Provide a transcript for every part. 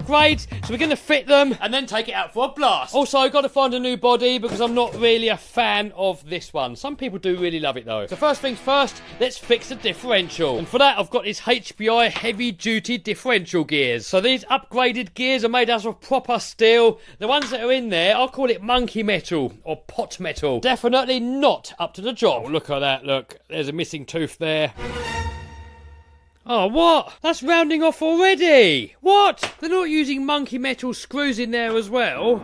upgrades, so we're going to fit them and then take it out for a blast. Also, I've got to find a new body because I'm not really a fan of this one. Some people do really love it though. So first things first, let's fix the differential. And for that, I've got these HBI heavy-duty differential gears. So these upgraded gears are made out of proper steel. The ones that are in there, I'll call it monkey metal or pot metal. Definitely not up to the job. Oh, look at that, look. There's a missing tooth there. Oh, what? That's rounding off already. What? They're not using monkey metal screws in there as well.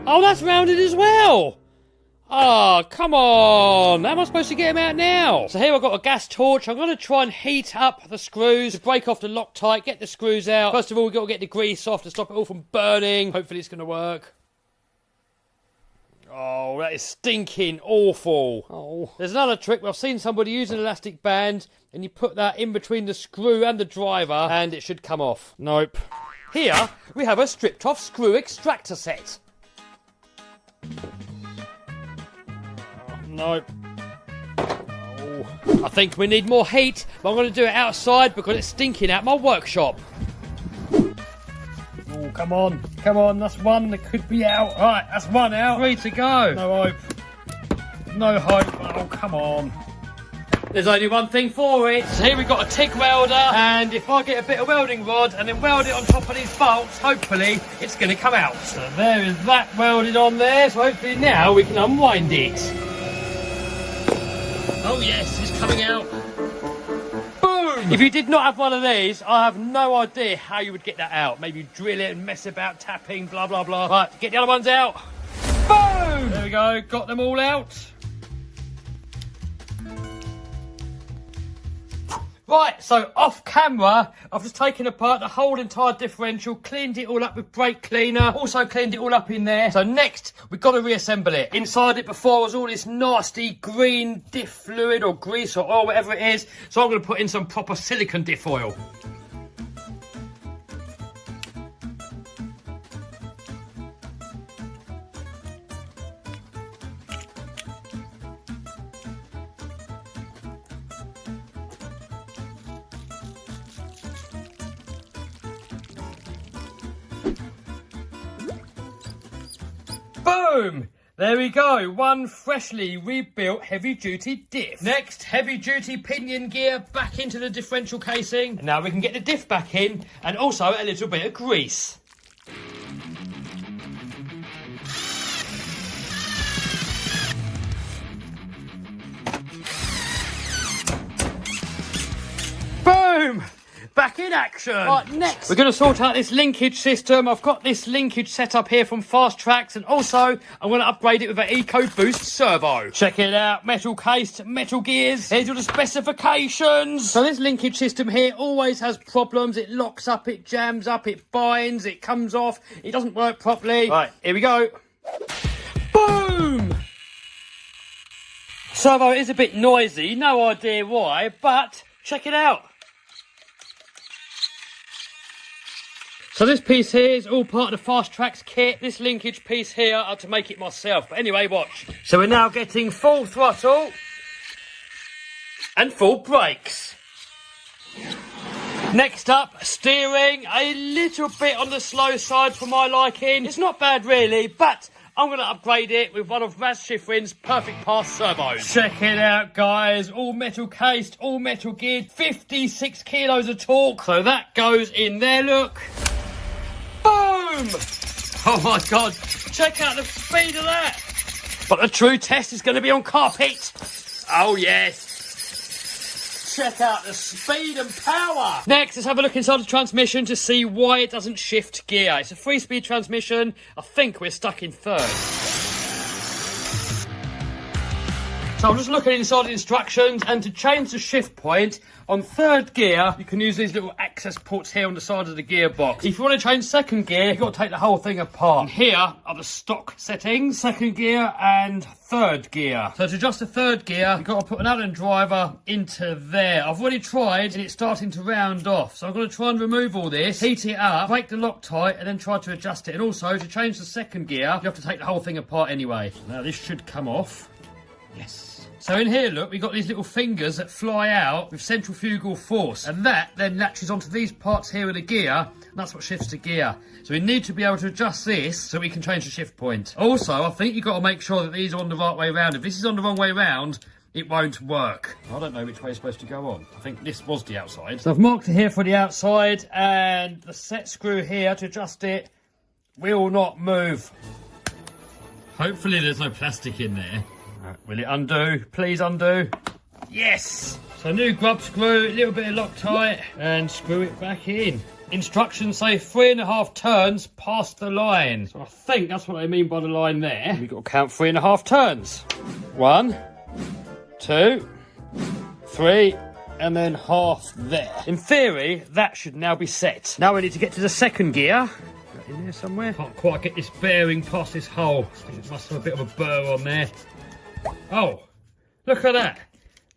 Oh, that's rounded as well. Oh, come on. How am I supposed to get them out now? So here I've got a gas torch. I'm going to try and heat up the screws to break off the Loctite, get the screws out. First of all, we've got to get the grease off to stop it all from burning. Hopefully it's going to work. Oh, that is stinking awful. Oh. There's another trick where I've seen somebody use an elastic band and you put that in between the screw and the driver and it should come off. Nope. Here we have a stripped off screw extractor set. Oh, nope. Oh. I think we need more heat, but I'm going to do it outside because it's stinking out my workshop. Oh, come on, that's one that could be out. Right, that's one out. 3 to go. No hope. No hope. Oh, come on. There's only one thing for it. So here we've got a TIG welder, and if I get a bit of welding rod and then weld it on top of these bolts, hopefully it's going to come out. So there is that welded on there, so hopefully now we can unwind it. Oh yes, it's coming out. If you did not have one of these, I have no idea how you would get that out. Maybe drill it and mess about, tapping, blah, blah, blah. Right, get the other ones out. Boom! There we go, got them all out. Right, so off camera, I've just taken apart the whole entire differential, cleaned it all up with brake cleaner, also cleaned it all up in there. So next, we've got to reassemble it. Inside it before was all this nasty green diff fluid or grease or oil, whatever it is. So I'm going to put in some proper silicone diff oil. Boom! There we go, one freshly rebuilt heavy-duty diff. Next, heavy-duty pinion gear back into the differential casing. And now we can get the diff back in, and also a little bit of grease. Boom! Back in action. Right, next we're going to sort out this linkage system. I've got this linkage set up here from Fast Tracks, and also I'm going to upgrade it with an EcoBoost servo. Check it out, metal cased, metal gears. Here's all the specifications. So this linkage system here always has problems. It locks up, it jams up, it binds, it comes off, it doesn't work properly. Right, here we go. Boom! Servo is a bit noisy, no idea why, but check it out. So this piece here is all part of the Fast Tracks kit. This linkage piece here, I had to make it myself. But anyway, watch. So we're now getting full throttle and full brakes. Next up, steering. A little bit on the slow side for my liking. It's not bad really, but I'm going to upgrade it with one of Raz Schifrin's Perfect Pass servos. Check it out, guys. All metal cased, all metal geared, 56 kilos of torque. So that goes in there, look. Boom! Oh my God, check out the speed of that. But the true test is going to be on carpet. Oh yes. Check out the speed and power. Next, let's have a look inside the transmission to see why it doesn't shift gear. It's a 3-speed transmission. I think we're stuck in third. So I'm just looking inside the instructions, and to change the shift point, on third gear, you can use these little access ports here on the side of the gearbox. If you want to change second gear, you've got to take the whole thing apart. And here are the stock settings, second gear and third gear. So to adjust the third gear, you've got to put an Allen driver into there. I've already tried, and it's starting to round off. So I'm going to try and remove all this, heat it up, break the Loctite, and then try to adjust it. And also, to change the second gear, you have to take the whole thing apart anyway. Now this should come off. Yes. So in here, look, we've got these little fingers that fly out with centrifugal force. And that then latches onto these parts here of the gear. And that's what shifts the gear. So we need to be able to adjust this so we can change the shift point. Also, I think you've got to make sure that these are on the right way round. If this is on the wrong way round, it won't work. I don't know which way it's supposed to go on. I think this was the outside. So I've marked it here for the outside, and the set screw here to adjust it will not move. Hopefully there's no plastic in there. Right, will it undo? Please undo. Yes! So new grub screw, a little bit of Loctite, and screw it back in. Instructions say 3.5 turns past the line. So I think that's what they mean by the line there. We've got to count 3.5 turns. 1, 2, 3, and then half there. In theory, that should now be set. Now we need to get to the second gear. In there somewhere. Can't quite get this bearing past this hole. It must have a bit of a burr on there. Oh, look at that.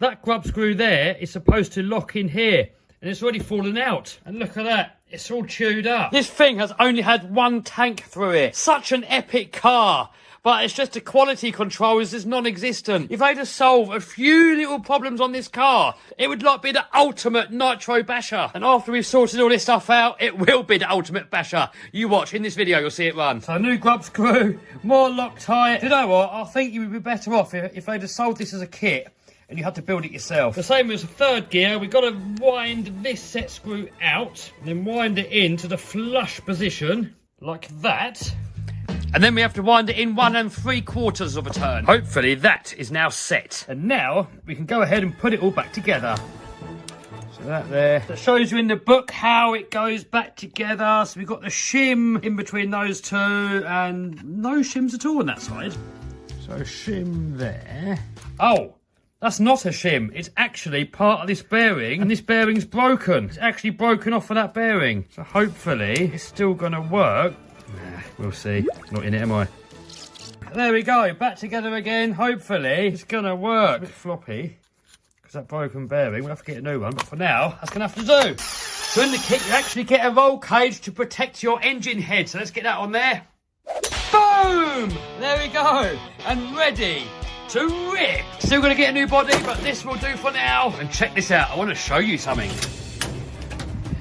That grub screw there is supposed to lock in here, and it's already fallen out. And look at that. It's all chewed up. This thing has only had one tank through it. Such an epic car. But it's just the quality control is just non-existent. If they'd have solved a few little problems on this car, it would like be the ultimate nitro basher. And after we've sorted all this stuff out, it will be the ultimate basher. You watch, in this video, you'll see it run. So new grub screw, more Loctite. You know what? I think you would be better off if they'd have sold this as a kit and you had to build it yourself. The same as the third gear, we've got to wind this set screw out and then wind it into the flush position like that. And then we have to wind it in 1 3/4 of a turn. Hopefully that is now set. And now we can go ahead and put it all back together. So that there. That shows you in the book how it goes back together. So we've got the shim in between those two and no shims at all on that side. So shim there. Oh, that's not a shim. It's actually part of this bearing, and this bearing's broken. It's actually broken off of that bearing. So hopefully it's still going to work. Nah, we'll see. Not in it, am I? There we go. Back together again. Hopefully it's going to work. A bit floppy because that broken bearing. We'll have to get a new one. But for now, that's going to have to do. So in the kit, you actually get a roll cage to protect your engine head. So let's get that on there. Boom! There we go. And ready to rip. Still going to get a new body, but this will do for now. And check this out. I want to show you something.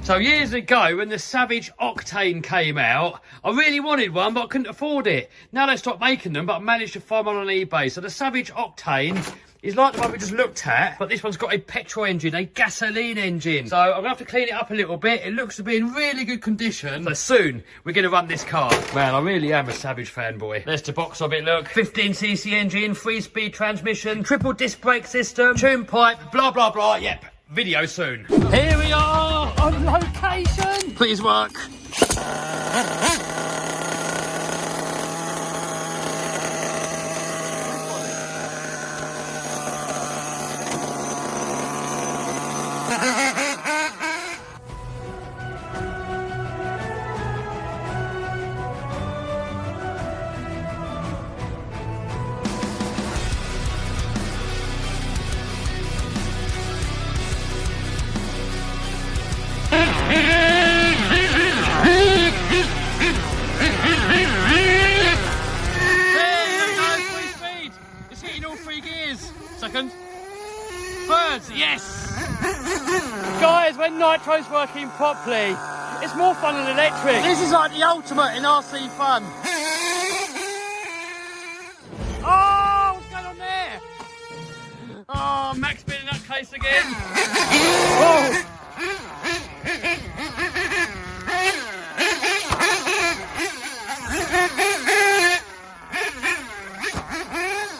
So years ago, when the Savage Octane came out, I really wanted one, but I couldn't afford it. Now they stopped making them, but I managed to find one on eBay. So the Savage Octane is like the one we just looked at, but this one's got a petrol engine, a gasoline engine. So I'm going to have to clean it up a little bit. It looks to be in really good condition. So soon, we're going to run this car. Man, I really am a Savage fanboy. There's the box of it, look. 15cc engine, 3-speed transmission, triple disc brake system, tune pipe, blah, blah, blah. Yep. Video soon. Here we are on location. Please work. Second. Third, yes! Guys, when nitro's working properly, it's more fun than electric. This is like the ultimate in RC fun. Oh, what's going on there? Oh, Max been in that case again. Oh.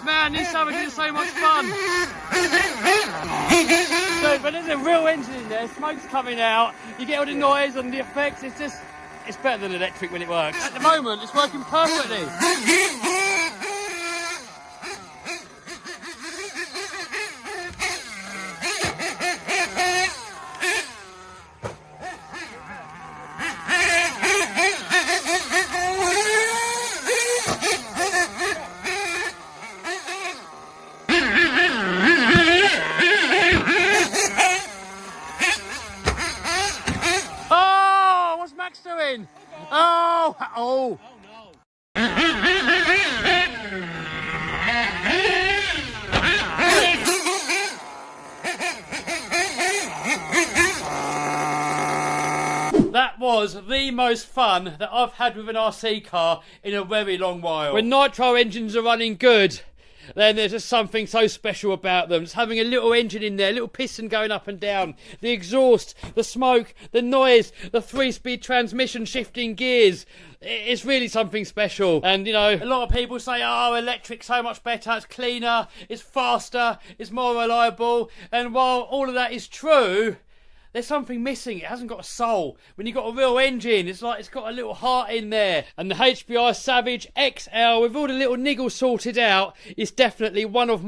Man, this Savage is so much fun. So, but there's a real engine in there, smoke's coming out, you get all the noise and the effects, it's better than electric when it works. At the moment, it's working perfectly. Oh! Oh! Oh no! was the most fun that I've had with an RC car in a very long while. When nitro engines are running good, then there's just something so special about them. Just having a little engine in there, a little piston going up and down, the exhaust, the smoke, the noise, the 3-speed transmission shifting gears. It's really something special. And, you know, a lot of people say, oh, electric's so much better, it's cleaner, it's faster, it's more reliable. And while all of that is true, there's something missing. It hasn't got a soul. When you've got a real engine, it's like it's got a little heart in there. And the HBI Savage XL, with all the little niggles sorted out, is definitely one of